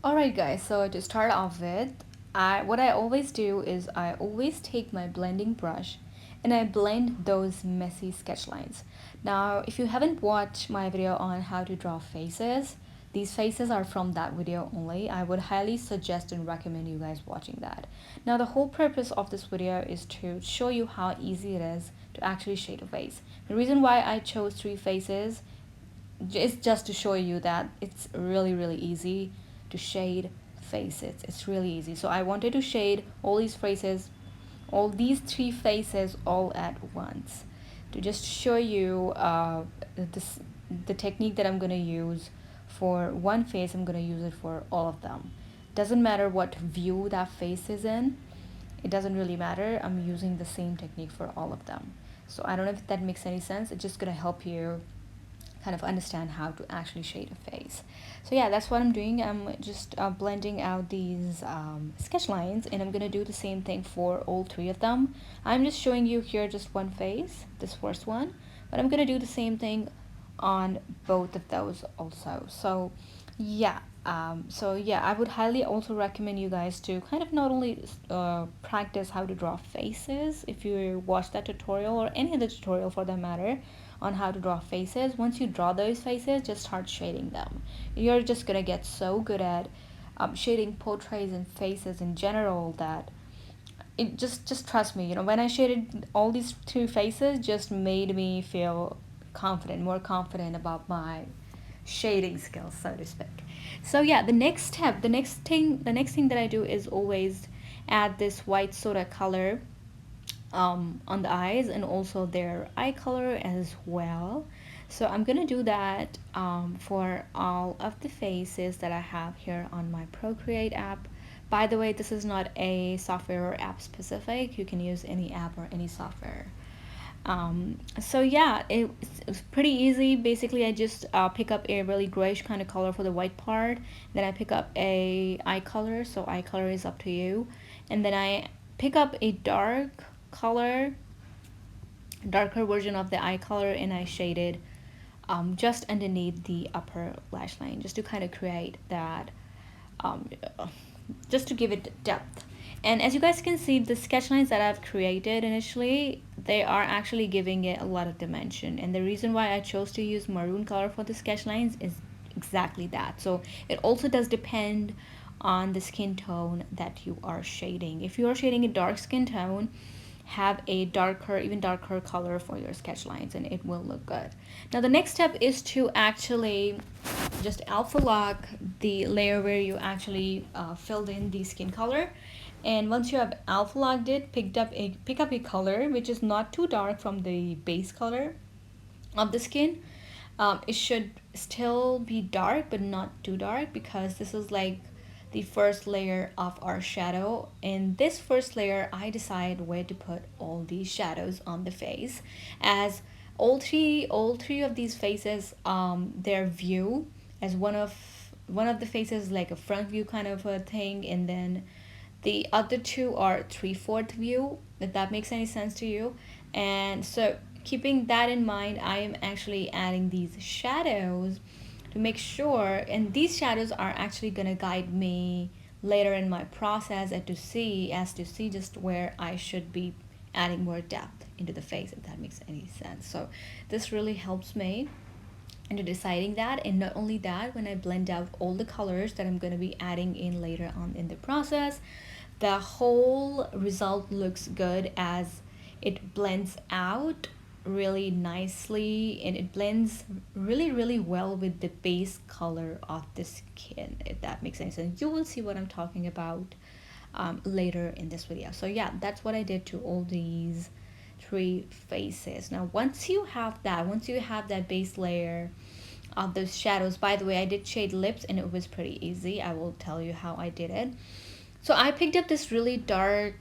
Alright guys, so to start off with, what I always do is I always take my blending brush and I blend those messy sketch lines. Now, if you haven't watched my video on how to draw faces, these faces are from that video only. I would highly suggest and recommend you guys watching that. Now, the whole purpose of this video is to show you how easy it is to actually shade a face. The reason why I chose three faces is just to show you that it's really easy to shade faces. It's really easy. So I wanted to shade all these faces, all these three faces all at once to just show you this the technique that I'm gonna use for one face. I'm gonna use it for all of them. Doesn't matter what view that face is in, it doesn't really matter. I'm using the same technique for all of them. So I don't know if that makes any sense. It's just gonna help you kind of understand how to actually shade a face. So yeah, that's what I'm doing. I'm just blending out these sketch lines, and I'm gonna do the same thing for all three of them. I'm just showing you here just one face, this first one, but I'm gonna do the same thing on both of those also. So yeah, I would highly also recommend you guys to kind of not only practice how to draw faces if you watch that tutorial or any other tutorial for that matter on how to draw faces. Once you draw those faces, just start shading them. You're just gonna get so good at shading portraits and faces in general that it just trust me. When I shaded all these two faces, just made me feel confident, more confident about my shading skills, so to speak. So yeah, the next step, the next thing that I do is always add this white soda color on the eyes and also their eye color as well. So I'm gonna do that for all of the faces that I have here on my Procreate app. By the way, this is not a software or app specific. You can use any app or any software. So yeah, it's pretty easy. Basically, I just pick up a really grayish kind of color for the white part. Then I pick up a eye color. So eye color is up to you. And then I pick up a darker version of the eye color, and I shaded just underneath the upper lash line, just to kind of create that, um, just to give it depth. And as you guys can see, the sketch lines that I've created initially, they are actually giving it a lot of dimension. And the reason why I chose to use maroon color for the sketch lines is exactly that. So it also does depend on the skin tone that you are shading. If you are shading a dark skin tone, have a darker, even darker color for your sketch lines, and it will look good. Now the next step is to actually just alpha lock the layer where you actually filled in the skin color. And once you have alpha locked it, pick up a color which is not too dark from the base color of the skin. It should still be dark but not too dark, because this is like the first layer of our shadow. In this first layer, I decide where to put all these shadows on the face, as all three of these faces, their view as one of the faces like a front view kind of a thing, and then the other two are 3/4 view, if that makes any sense to you. And so keeping that in mind, I am actually adding these shadows to make sure, and these shadows are actually going to guide me later in my process as to see just where I should be adding more depth into the face, if that makes any sense. So this really helps me into deciding that. And not only that, when I blend out all the colors that I'm going to be adding in later on in the process, the whole result looks good, as it blends out really nicely, and it blends really well with the base color of the skin, if that makes any sense. You will see what I'm talking about later in this video. So yeah, that's what I did to all these three faces. Now once you have that base layer of those shadows, by the way, I did shade lips and it was pretty easy. I will tell you how I did it. So I picked up this really dark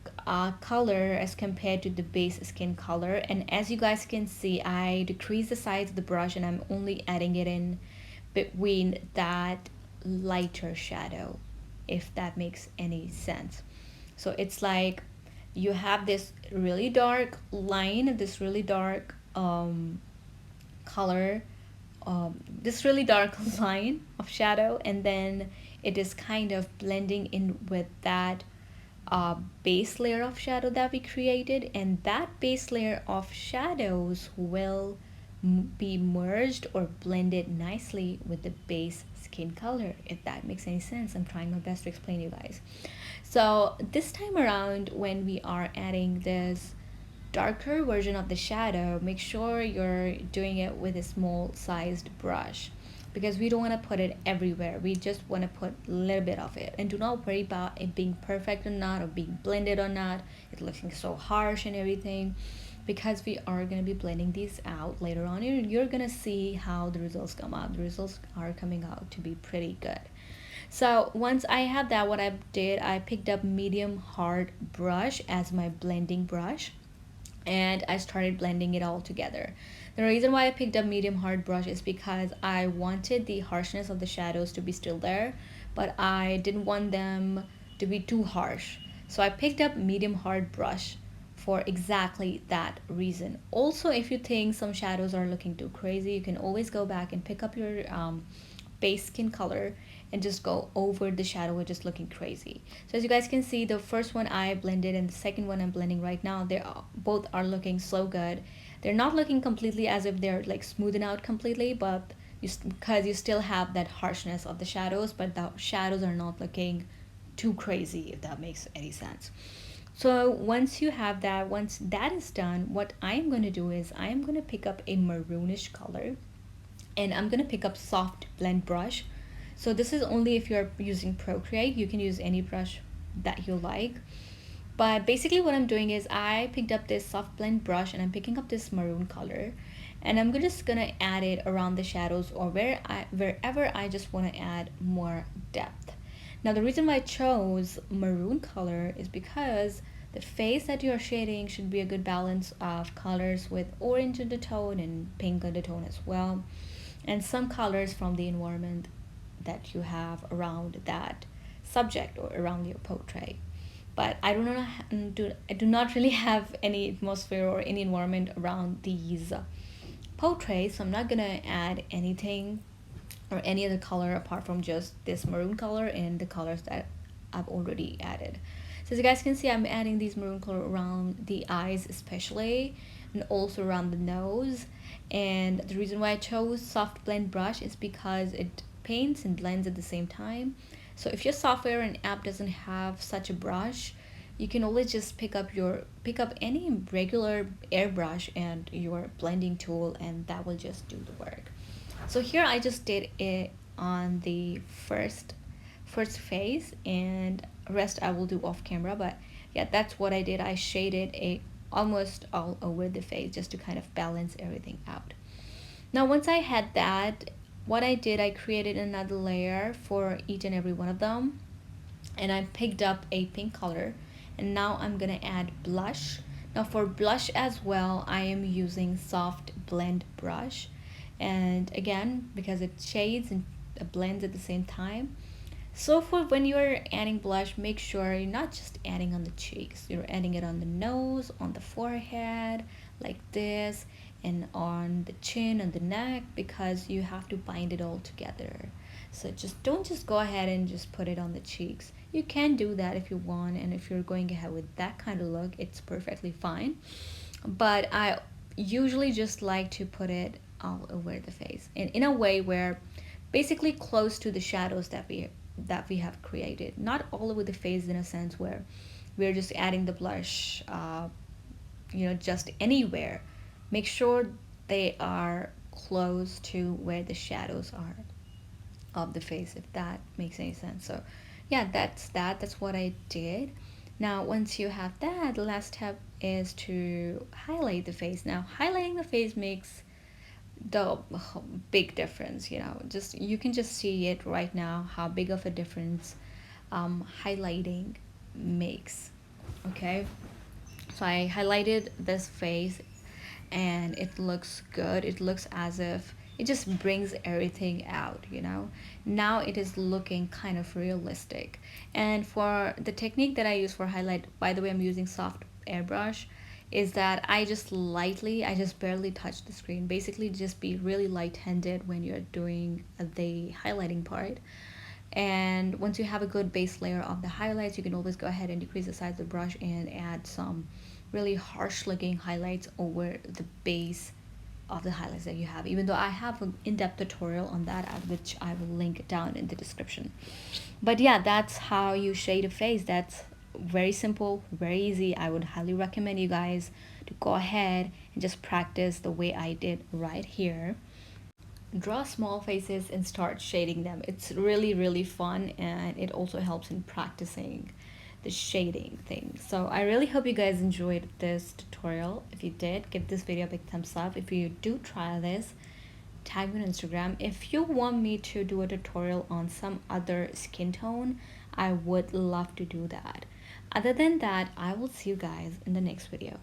color as compared to the base skin color, and as you guys can see, I decreased the size of the brush and I'm only adding it in between that lighter shadow, if that makes any sense. So it's like you have this really dark line, this really dark color, this really dark line of shadow, and then it is kind of blending in with that base layer of shadow that we created, and that base layer of shadows will be merged or blended nicely with the base skin color, if that makes any sense. I'm trying my best to explain you guys. So this time around, when we are adding this darker version of the shadow, make sure you're doing it with a small sized brush, because we don't want to put it everywhere. We just want to put a little bit of it, and do not worry about it being perfect or not, or being blended or not, it looking so harsh and everything, because we are going to be blending these out later on. You're going to see how the results come out. The results are coming out to be pretty good. So once I have that, what I did, I picked up medium hard brush as my blending brush, and I started blending it all together. The reason why I picked up medium hard brush is because I wanted the harshness of the shadows to be still there, but I didn't want them to be too harsh. So I picked up medium hard brush for exactly that reason. Also, if you think some shadows are looking too crazy, you can always go back and pick up your base skin color and just go over the shadow which is looking crazy. So as you guys can see, the first one I blended and the second one I'm blending right now, they both are looking so good. They're not looking completely as if they're like smoothing out completely, but because you still have that harshness of the shadows, but the shadows are not looking too crazy, if that makes any sense. So once you have that, once that is done, what I'm going to do is I'm going to pick up a maroonish color, and I'm going to pick up soft blend brush. So this is only if you're using Procreate. You can use any brush that you like. But basically what I'm doing is I picked up this soft blend brush, and I'm picking up this maroon color, and I'm just gonna add it around the shadows, or wherever I just want to add more depth. Now the reason why I chose maroon color is because the face that you're shading should be a good balance of colors with orange undertone and pink undertone as well, and some colors from the environment that you have around that subject or around your portrait. But I do not really have any atmosphere or any environment around these portraits, so I'm not gonna add anything or any other color apart from just this maroon color and the colors that I've already added. So as you guys can see, I'm adding these maroon color around the eyes especially, and also around the nose. And the reason why I chose soft blend brush is because it paints and blends at the same time. So if your software and app doesn't have such a brush, you can always just pick up any regular airbrush and your blending tool, and that will just do the work. So here I just did it on the first phase, and rest I will do off camera. But yeah, that's what I did. I shaded it almost all over the face just to kind of balance everything out. Now once I had that, what I did, I created another layer for each and every one of them, and I picked up a pink color, and now I'm gonna add blush. Now for blush as well, I am using soft blend brush, and again, because it shades and blends at the same time. So for when you're adding blush, make sure you're not just adding on the cheeks, you're adding it on the nose, on the forehead, like this, and on the chin and the neck, because you have to bind it all together. So don't just go ahead and just put it on the cheeks. You can do that if you want, and if you're going ahead with that kind of look, it's perfectly fine. But I usually just like to put it all over the face, and in a way where basically close to the shadows that we have created. Not all over the face in a sense where we're just adding the blush, just anywhere. Make sure they are close to where the shadows are of the face, if that makes any sense. So yeah, that's what I did. Now once you have that, the last step is to highlight the face. Now highlighting the face makes the big difference. Just you can just see it right now how big of a difference highlighting makes. Okay, so I highlighted this face, and it looks good. It looks as if it just brings everything out. Now it is looking kind of realistic. And for the technique that I use for highlight, by the way, I'm using soft airbrush, is that I just barely touch the screen. Basically just be really light-handed when you're doing the highlighting part, And once you have a good base layer of the highlights, you can always go ahead and decrease the size of the brush and add some really harsh looking highlights over the base of the highlights that you have, even though I have an in-depth tutorial on that, which I will link down in the description. But yeah, that's how you shade a face. That's very simple, very easy. I would highly recommend you guys to go ahead and just practice the way I did right here. Draw small faces and start shading them. It's really fun, and it also helps in practicing the shading thing. So I really hope you guys enjoyed this tutorial. If you did, give this video a big thumbs up. If you do try this, tag me on Instagram. If you want me to do a tutorial on some other skin tone, I would love to do that. Other than that, I will see you guys in the next video.